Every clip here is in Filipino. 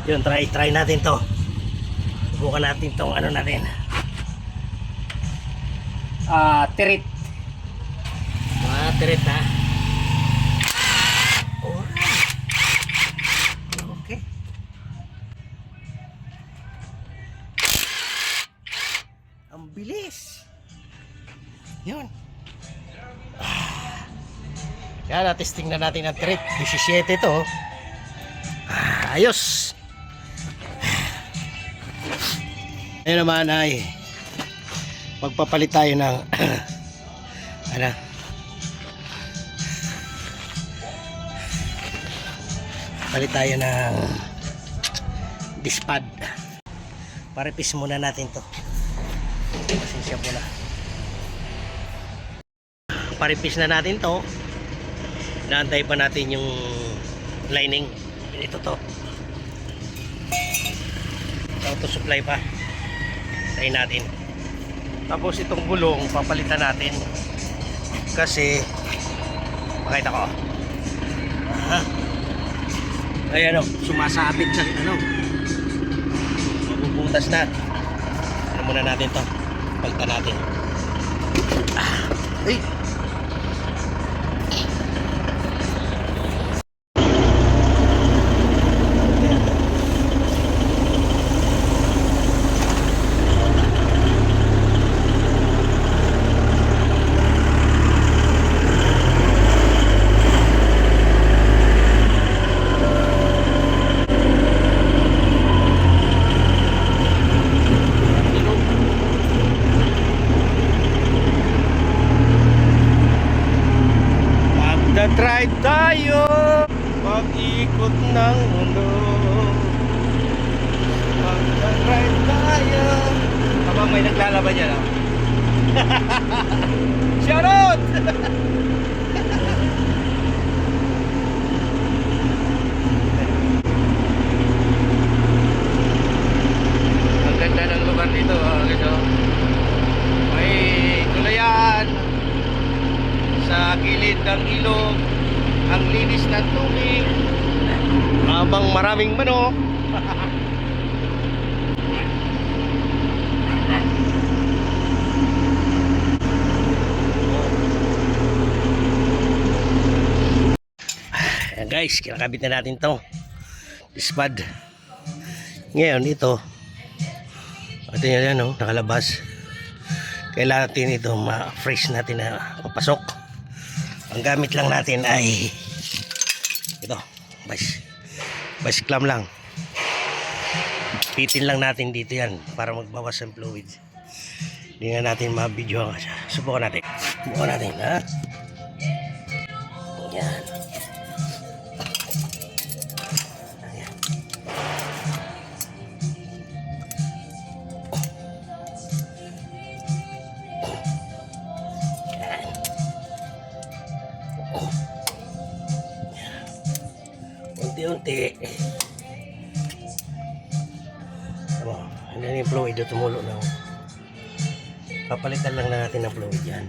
Yun, try natin to. Subukan natin tong ano natin. Tirit. Tirit ha. Alright. Okay. Ang bilis. Yun. Yan, testing na natin ang tirit. 17 to. Ayos. Ngayon naman ay magpapalit tayo ng ano, palit tayo ng dispad. Paripis muna natin to. Pasensya po na. Paripis na natin to. Naantay pa natin yung lining. Ito to. Auto supply pa. Tayo natin. Tapos itong gulong papalitan natin kasi pakita ko. Ayan o, sumasabit sa ano. Mabubutas na. Ano muna natin to? Palitan natin. Ay! Try tayo mag-ikot ng mundo. Mag-try tayo. Habang may naglalaban yan, Shoutout! Ang ganda ng lugar dito, guys. May gulayan sa gilid ng ilog, ang linis ng tubig, habang maraming manok. Ayan guys, kinakabit na natin to dispad. Ngayon ito nyo yan, nakalabas. Kailangan natin ito ma-fresh natin na papasok. Ang gamit lang natin ay ito, vice clamp lang. Pitin lang natin dito yan para magbawas ng fluid. Hindi nga natin ma-video. Subukan natin. Ha? Yan. Ayan. Unti-unti. Ano yung fluid na tumulo na. Papalitan lang na natin ng fluid yan.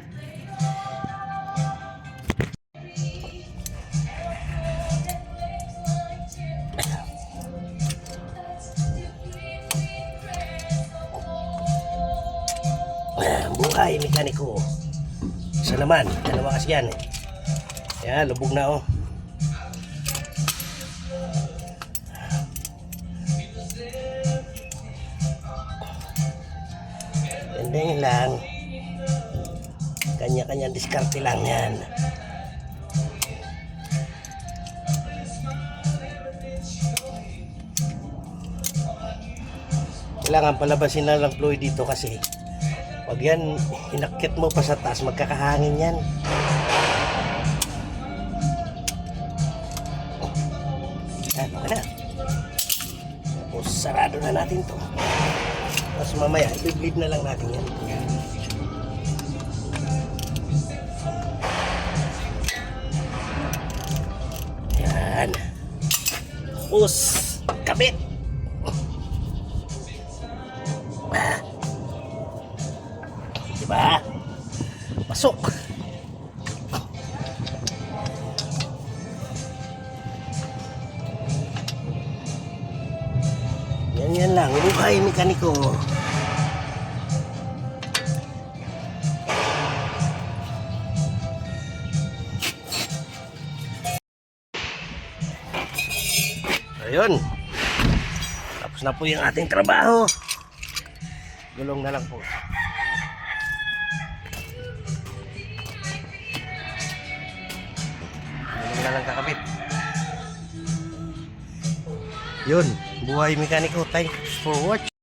Buhay mekaniko. Isa naman, dalawa kasi yan. Yan, lubog na Ganyan lang. Kanya-kanya diskarte lang yan. Kailangan palabasin na lang fluid dito kasi pag yan inakit mo pa sa taas, magkakahangin yan. Ano ka na? Tapos sarado na natin to. Tapos mamaya i-bleed na lang natin yan. Yan. Tapos kabit. Diba? Pasok. Ganyan lang, buhay mekaniko. Ayun. Tapos na po yung ating trabaho. Gulong na lang po. Gulong na lang kakabit. Yun, buhay mekaniko. Thanks for watching.